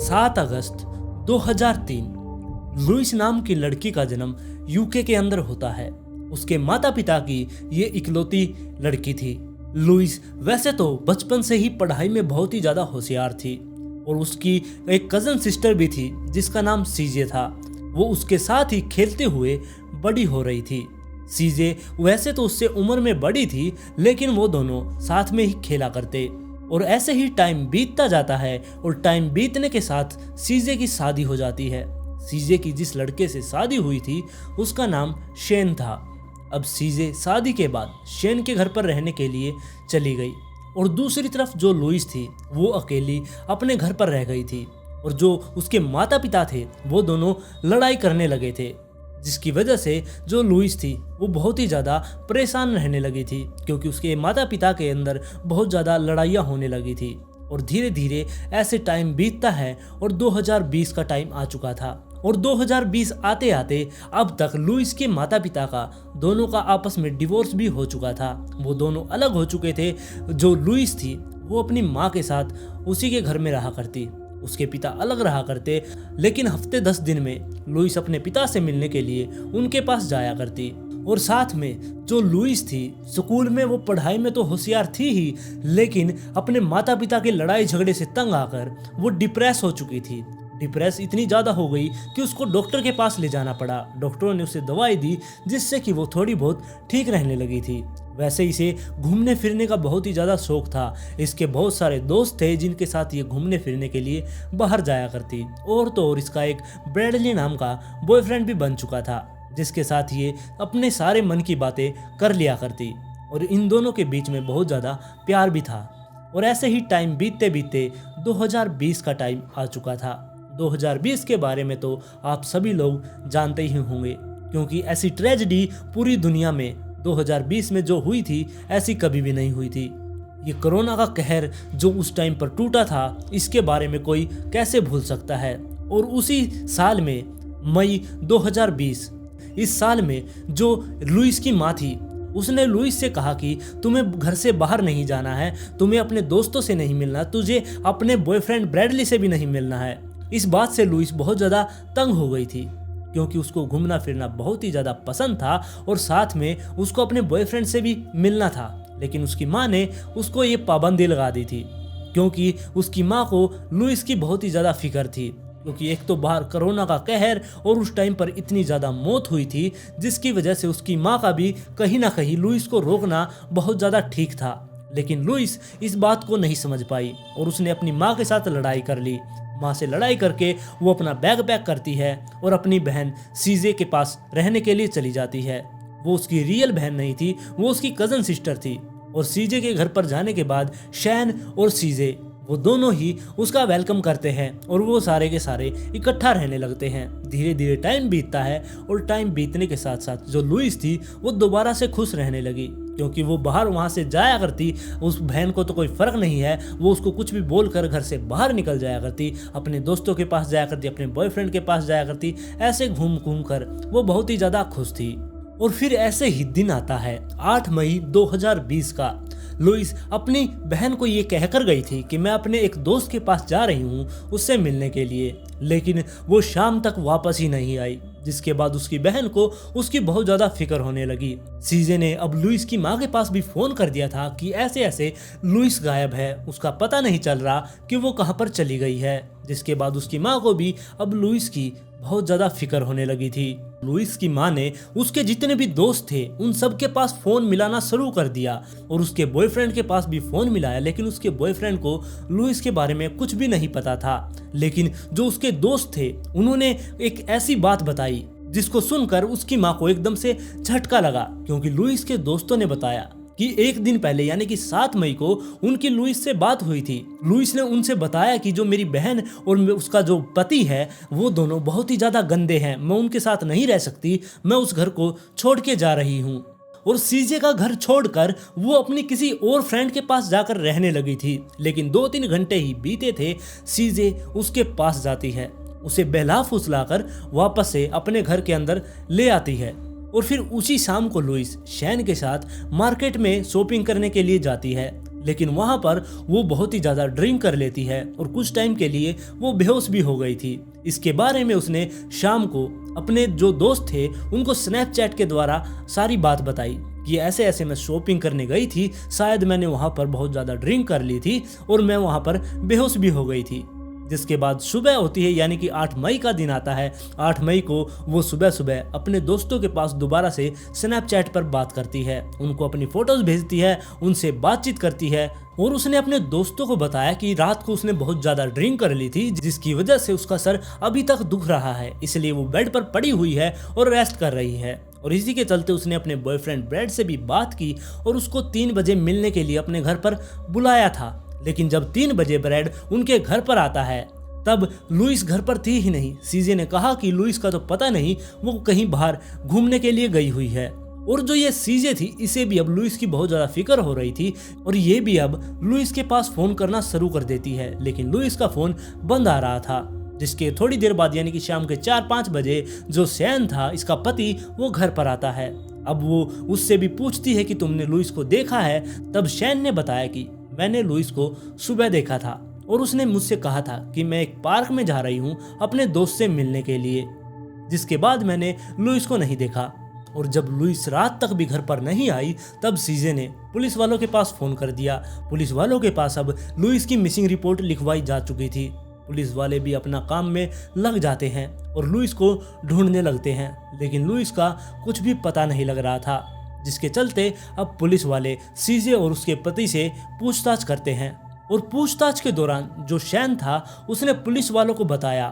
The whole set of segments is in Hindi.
7 अगस्त 2003 लुइस नाम की लड़की का जन्म यूके के अंदर होता है। उसके माता पिता की ये इकलौती लड़की थी। लुइस वैसे तो बचपन से ही पढ़ाई में बहुत ही ज़्यादा होशियार थी और उसकी एक कज़न सिस्टर भी थी जिसका नाम सीजे था। वो उसके साथ ही खेलते हुए बड़ी हो रही थी। सीजे वैसे तो उससे उम्र में बड़ी थी, लेकिन वो दोनों साथ में ही खेला करते और ऐसे ही टाइम बीतता जाता है और टाइम बीतने के साथ सीजे की शादी हो जाती है। सीजे की जिस लड़के से शादी हुई थी उसका नाम शेन था। अब सीजे शादी के बाद शेन के घर पर रहने के लिए चली गई और दूसरी तरफ जो लुइस थी वो अकेली अपने घर पर रह गई थी और जो उसके माता पिता थे वो दोनों लड़ाई करने लगे थे, जिसकी वजह से जो लुइस थी वो बहुत ही ज़्यादा परेशान रहने लगी थी क्योंकि उसके माता पिता के अंदर बहुत ज़्यादा लड़ाइयाँ होने लगी थी। और धीरे धीरे ऐसे टाइम बीतता है और 2020 का टाइम आ चुका था और 2020 आते आते अब तक लुइस के माता पिता का दोनों का आपस में डिवोर्स भी हो चुका था। वो दोनों अलग हो चुके थे। जो लुइस थी वो अपनी माँ के साथ उसी के घर में रहा करती, उसके पिता अलग रहा करते, लेकिन हफ्ते 10 दिन में लुइस अपने पिता से मिलने के लिए उनके पास जाया करती। और साथ में जो लुइस थी स्कूल में वो पढ़ाई में तो होशियार थी ही, लेकिन अपने माता पिता के लड़ाई झगड़े से तंग आकर वो डिप्रेस हो चुकी थी। डिप्रेस इतनी ज़्यादा हो गई कि उसको डॉक्टर के पास ले जाना पड़ा। डॉक्टरों ने उसे दवाई दी जिससे कि वो थोड़ी बहुत ठीक रहने लगी थी। वैसे इसे घूमने फिरने का बहुत ही ज़्यादा शौक था। इसके बहुत सारे दोस्त थे जिनके साथ ये घूमने फिरने के लिए बाहर जाया करती। और तो और इसका एक ब्रैडली नाम का बॉयफ्रेंड भी बन चुका था जिसके साथ ये अपने सारे मन की बातें कर लिया करती और इन दोनों के बीच में बहुत ज़्यादा प्यार भी था। और ऐसे ही टाइम बीतते बीतते 2020 का टाइम आ चुका था। 2020 के बारे में तो आप सभी लोग जानते ही होंगे क्योंकि ऐसी ट्रेजेडी पूरी दुनिया में 2020 में जो हुई थी ऐसी कभी भी नहीं हुई थी। ये कोरोना का कहर जो उस टाइम पर टूटा था इसके बारे में कोई कैसे भूल सकता है। और उसी साल में मई 2020 इस साल में जो लुइस की माँ थी उसने लुइस से कहा कि तुम्हें घर से बाहर नहीं जाना है, तुम्हें अपने दोस्तों से नहीं मिलना, तुझे अपने बॉयफ्रेंड ब्रैडली से भी नहीं मिलना है। इस बात से लुइस बहुत ज़्यादा तंग हो गई थी क्योंकि उसको घूमना फिरना बहुत ही ज़्यादा पसंद था और साथ में उसको अपने बॉयफ्रेंड से भी मिलना था। लेकिन उसकी माँ ने उसको ये पाबंदी लगा दी थी क्योंकि उसकी माँ को लुइस की बहुत ही ज़्यादा फिक्र थी क्योंकि एक तो बाहर कोरोना का कहर और उस टाइम पर इतनी ज़्यादा मौत हुई थी जिसकी वजह से उसकी माँ का भी कहीं ना कहीं लुइस को रोकना बहुत ज़्यादा ठीक था। लेकिन लुइस इस बात को नहीं समझ पाई और उसने अपनी माँ के साथ लड़ाई कर ली। माँ से लड़ाई करके वो अपना बैग पैक करती है और अपनी बहन सीजे के पास रहने के लिए चली जाती है। वो उसकी रियल बहन नहीं थी, वो उसकी कज़न सिस्टर थी। और सीजे के घर पर जाने के बाद शैन और सीजे वो दोनों ही उसका वेलकम करते हैं और वो सारे के सारे इकट्ठा रहने लगते हैं। धीरे धीरे टाइम बीतता है और टाइम बीतने के साथ साथ जो लुइस थी वो दोबारा से खुश रहने लगी क्योंकि वो बाहर वहाँ से जाया करती। उस बहन को तो कोई फ़र्क नहीं है, वो उसको कुछ भी बोलकर घर से बाहर निकल जाया करती, अपने दोस्तों के पास जाया करती, अपने बॉयफ्रेंड के पास जाया करती। ऐसे घूम घूम कर वो बहुत ही ज़्यादा खुश थी। और फिर ऐसे ही दिन आता है 8 मई 2020 का। लुइस अपनी बहन को ये कहकर गई थी कि मैं अपने एक दोस्त के पास जा रही हूँ उससे मिलने के लिए, लेकिन वो शाम तक वापस ही नहीं आई। जिसके बाद उसकी बहन को उसकी बहुत ज़्यादा फिक्र होने लगी। सीजे ने अब लुइस की माँ के पास भी फ़ोन कर दिया था कि ऐसे ऐसे लुइस गायब है, उसका पता नहीं चल रहा कि वो कहाँ पर चली गई है। जिसके बाद उसकी माँ को भी अब लुइस की बहुत ज़्यादा फिक्र होने लगी थी। लुइस की माँ ने उसके जितने भी दोस्त थे उन सब के पास फ़ोन मिलाना शुरू कर दिया और उसके बॉयफ्रेंड के पास भी फ़ोन मिलाया, लेकिन उसके बॉयफ्रेंड को लुइस के बारे में कुछ भी नहीं पता था। लेकिन जो उसके दोस्त थे उन्होंने एक ऐसी बात बताई जिसको सुनकर उसकी माँ को एकदम से झटका लगा क्योंकि लुइस के दोस्तों ने बताया कि एक दिन पहले यानी कि 7 मई को उनकी लुइस से बात हुई थी। लुइस ने उनसे बताया कि जो मेरी बहन और उसका जो पति है वो दोनों बहुत ही ज़्यादा गंदे हैं, मैं उनके साथ नहीं रह सकती, मैं उस घर को छोड़ के जा रही हूँ। और सीजे का घर छोड़कर वो अपनी किसी और फ्रेंड के पास जाकर रहने लगी थी। लेकिन 2-3 घंटे ही बीते थे, सीजे उसके पास जाती है, उसे बहला फुसलाकर वापस से अपने घर के अंदर ले आती है और फिर उसी शाम को लुइस शैन के साथ मार्केट में शॉपिंग करने के लिए जाती है। लेकिन वहां पर वो बहुत ही ज्यादा ड्रिंक कर लेती है और कुछ टाइम के लिए वो बेहोश भी हो गई थी। इसके बारे में उसने शाम को अपने जो दोस्त थे उनको स्नैपचैट के द्वारा सारी बात बताई कि ऐसे ऐसे मैं शॉपिंग करने गई थी, शायद मैंने वहां पर बहुत ज़्यादा ड्रिंक कर ली थी और मैं वहां पर बेहोश भी हो गई थी। जिसके बाद सुबह होती है, यानी कि 8 मई का दिन आता है। 8 मई को वो सुबह सुबह अपने दोस्तों के पास दोबारा से स्नैपचैट पर बात करती है, उनको अपनी फोटोज भेजती है, उनसे बातचीत करती है और उसने अपने दोस्तों को बताया कि रात को उसने बहुत ज़्यादा ड्रिंक कर ली थी, जिसकी वजह से उसका सर अभी तक दुख रहा है, इसलिए वो बेड पर पड़ी हुई है और रेस्ट कर रही है। और इसी के चलते उसने अपने बॉयफ्रेंड ब्रैड से भी बात की और उसको 3 बजे मिलने के लिए अपने घर पर बुलाया था। लेकिन जब 3 बजे ब्रैड उनके घर पर आता है तब लुइस घर पर थी ही नहीं। सीजे ने कहा कि लुइस का तो पता नहीं, वो कहीं बाहर घूमने के लिए गई हुई है। और जो ये सीजे थी, इसे भी अब लुइस की बहुत ज़्यादा फिक्र हो रही थी और ये भी अब लुइस के पास फ़ोन करना शुरू कर देती है, लेकिन लुइस का फ़ोन बंद आ रहा था। जिसके थोड़ी देर बाद यानी कि शाम के 4-5 बजे जो शैन था, इसका पति, वो घर पर आता है। अब वो उससे भी पूछती है कि तुमने लुइस को देखा है। तब शैन ने बताया कि मैंने लुइस को सुबह देखा था और उसने मुझसे कहा था कि मैं एक पार्क में जा रही हूँ अपने दोस्त से मिलने के लिए। जिसके बाद मैंने लुइस को नहीं देखा और जब लुइस रात तक भी घर पर नहीं आई तब सीजे ने पुलिस वालों के पास फ़ोन कर दिया। पुलिस वालों के पास अब लुइस की मिसिंग रिपोर्ट लिखवाई जा चुकी थी। पुलिस वाले भी अपना काम में लग जाते हैं और लुइस को ढूंढने लगते हैं, लेकिन लुइस का कुछ भी पता नहीं लग रहा था। जिसके चलते अब पुलिस वाले सीजे और उसके पति से पूछताछ करते हैं और पूछताछ के दौरान जो शैन था उसने पुलिस वालों को बताया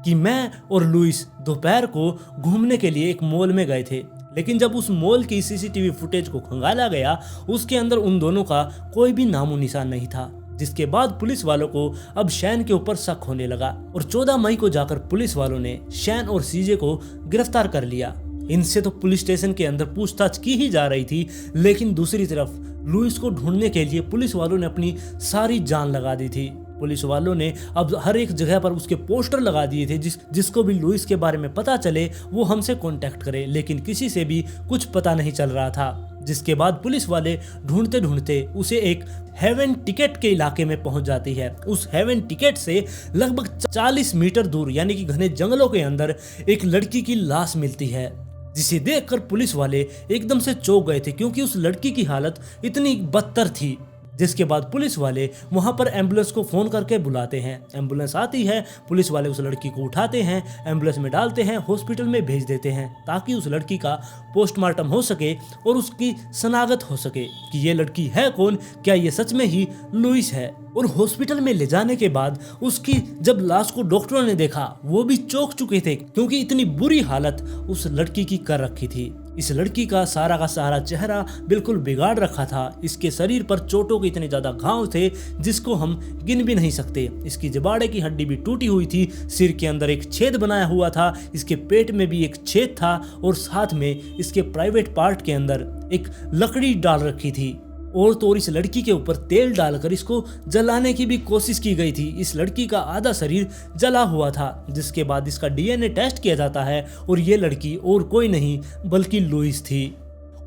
कि मैं और लुइस दोपहर को घूमने के लिए एक मॉल में गए थे, लेकिन जब उस मॉल की सीसीटीवी फुटेज को खंगाला गया उसके अंदर उन दोनों का कोई भी नामो निशान नहीं था। जिसके बाद पुलिस वालों को अब शैन के ऊपर शक होने लगा और 14 मई को जाकर पुलिस वालों ने शैन और सीजे को गिरफ्तार कर लिया। इनसे तो पुलिस स्टेशन के अंदर पूछताछ की ही जा रही थी, लेकिन दूसरी तरफ लुइस को ढूंढने के लिए पुलिस वालों ने अपनी सारी जान लगा दी थी। पुलिस वालों ने अब हर एक जगह पर उसके पोस्टर लगा दिए थे, जिसको भी लुइस के बारे में पता चले वो हमसे कांटेक्ट करे, लेकिन किसी से भी कुछ पता नहीं चल रहा था। जिसके बाद पुलिस वाले ढूंढते ढूंढते उसे एक हेवन टिकट के इलाके में पहुंच जाती है। उस हेवन टिकट से लगभग 40 मीटर दूर यानी कि घने जंगलों के अंदर एक लड़की की लाश मिलती है, जिसे देखकर पुलिस वाले एकदम से चौंक गए थे क्योंकि उस लड़की की हालत इतनी बदतर थी। जिसके बाद पुलिस वाले वहां पर एम्बुलेंस को फोन करके बुलाते हैं। एम्बुलेंस आती है, पुलिस वाले उस लड़की को उठाते हैं, एम्बुलेंस में डालते हैं, हॉस्पिटल में भेज देते हैं ताकि उस लड़की का पोस्टमार्टम हो सके और उसकी शनाख्त हो सके कि ये लड़की है कौन, क्या ये सच में ही लुइस है। और हॉस्पिटल में ले जाने के बाद उसकी जब लाश को डॉक्टरों ने देखा वो भी चौंक चुके थे क्योंकि इतनी बुरी हालत उस लड़की की कर रखी थी। इस लड़की का सारा चेहरा बिल्कुल बिगाड़ रखा था। इसके शरीर पर चोटों के इतने ज्यादा घाव थे जिसको हम गिन भी नहीं सकते। इसकी जबाड़े की हड्डी भी टूटी हुई थी, सिर के अंदर एक छेद बनाया हुआ था, इसके पेट में भी एक छेद था और साथ में इसके प्राइवेट पार्ट के अंदर एक लकड़ी डाल रखी थी। और तो और इस लड़की के ऊपर तेल डालकर इसको जलाने की भी कोशिश की गई थी। इस लड़की का आधा शरीर जला हुआ था, जिसके बाद इसका डीएनए टेस्ट किया जाता है और ये लड़की और कोई नहीं बल्कि लुइस थी।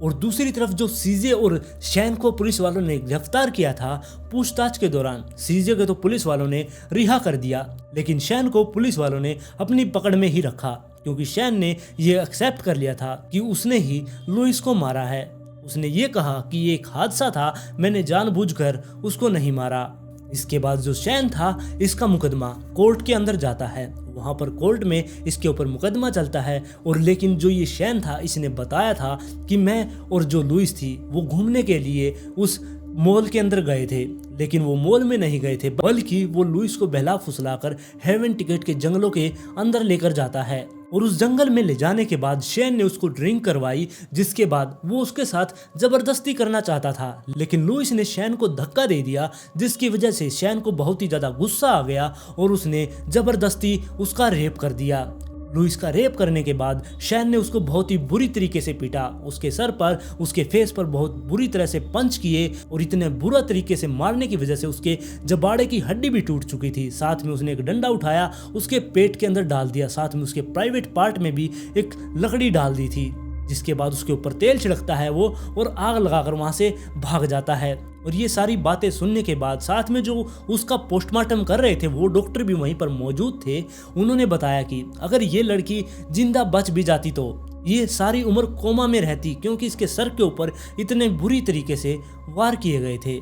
और दूसरी तरफ जो सीजे और शैन को पुलिस वालों ने गिरफ्तार किया था, पूछताछ के दौरान सीजे को तो पुलिस वालों ने रिहा कर दिया, लेकिन शैन को पुलिस वालों ने अपनी पकड़ में ही रखा क्योंकि शैन ने ये एक्सेप्ट कर लिया था कि उसने ही लुइस को मारा है। उसने ये कहा कि ये एक हादसा था, मैंने जानबूझकर उसको नहीं मारा। इसके बाद जो शैन था इसका मुकदमा कोर्ट के अंदर जाता है। वहाँ पर कोर्ट में इसके ऊपर मुकदमा चलता है और लेकिन जो ये शैन था इसने बताया था कि मैं और जो लुइस थी वो घूमने के लिए उस मॉल के अंदर गए थे, लेकिन वो मॉल में नहीं गए थे बल्कि वो लुइस को बहला फुसलाकर हेवन टिकट के जंगलों के अंदर लेकर जाता है। और उस जंगल में ले जाने के बाद शैन ने उसको ड्रिंक करवाई, जिसके बाद वो उसके साथ जबरदस्ती करना चाहता था, लेकिन लुइस ने शैन को धक्का दे दिया, जिसकी वजह से शैन को बहुत ही ज्यादा गुस्सा आ गया और उसने जबरदस्ती उसका रेप कर दिया। लुइस का रेप करने के बाद शैन ने उसको बहुत ही बुरी तरीके से पीटा, उसके सर पर, उसके फेस पर बहुत बुरी तरह से पंच किए और इतने बुरा तरीके से मारने की वजह से उसके जबाड़े की हड्डी भी टूट चुकी थी। साथ में उसने एक डंडा उठाया, उसके पेट के अंदर डाल दिया, साथ में उसके प्राइवेट पार्ट में भी एक लकड़ी डाल दी थी, जिसके बाद उसके ऊपर तेल छिड़कता है वो और आग लगाकर वहां से भाग जाता है। और ये सारी बातें सुनने के बाद साथ में जो उसका पोस्टमार्टम कर रहे थे वो डॉक्टर भी वहीं पर मौजूद थे। उन्होंने बताया कि अगर ये लड़की जिंदा बच भी जाती तो ये सारी उम्र कोमा में रहती, क्योंकि इसके सर के ऊपर इतने बुरी तरीके से वार किए गए थे।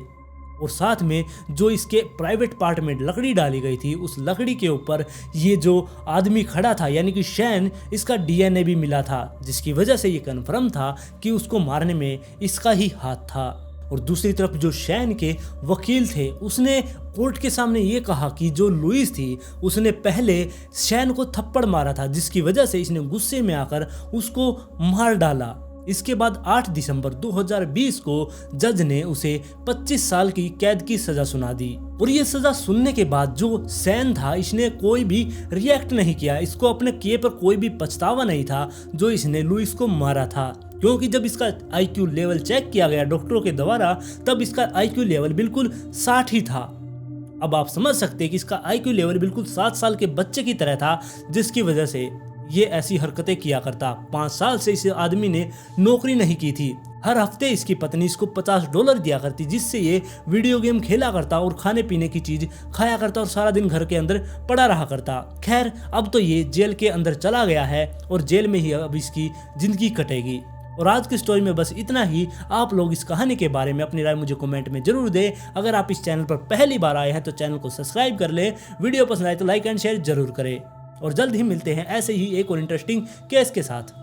और साथ में जो इसके प्राइवेट पार्ट में लकड़ी डाली गई थी, उस लकड़ी के ऊपर ये जो आदमी खड़ा था यानी कि शैन, इसका डीएनए भी मिला था, जिसकी वजह से ये कन्फर्म था कि उसको मारने में इसका ही हाथ था। और दूसरी तरफ जो शैन के वकील थे, उसने कोर्ट के सामने ये कहा कि जो लुइस थी उसने पहले शैन को थप्पड़ मारा था, जिसकी वजह से इसने गुस्से में आकर उसको मार डाला। इसके बाद 8 दिसंबर 2020 को जज ने उसे 25 साल की कैद की सजा सुना दी। और ये सजा सुनने के बाद जो शैन था, इसने कोई भी रिएक्ट नहीं किया। इसको अपने किए पर कोई भी पछतावा नहीं था जो इसने लुइस को मारा था, क्योंकि जब इसका आईक्यू लेवल चेक किया गया डॉक्टरों के द्वारा, तब इसका आईक्यू लेवल बिल्कुल 60 ही था। अब आप समझ सकते हैं कि इसका आईक्यू लेवल बिल्कुल 7 साल के बच्चे की तरह था, जिसकी वजह से ये ऐसी हरकतें किया करता। 5 साल से इस आदमी ने नौकरी नहीं की थी। हर हफ्ते इसकी पत्नी इसको $50 दिया करती, जिससे ये वीडियो गेम खेला करता और खाने पीने की चीज खाया करता और सारा दिन घर के अंदर पड़ा रहा करता। खैर, अब तो ये जेल के अंदर चला गया है और जेल में ही अब इसकी जिंदगी कटेगी। और आज की स्टोरी में बस इतना ही। आप लोग इस कहानी के बारे में अपनी राय मुझे कमेंट में जरूर दें। अगर आप इस चैनल पर पहली बार आए हैं तो चैनल को सब्सक्राइब कर ले। वीडियो पसंद आए तो लाइक एंड शेयर जरूर करें। और जल्द ही मिलते हैं ऐसे ही एक और इंटरेस्टिंग केस के साथ।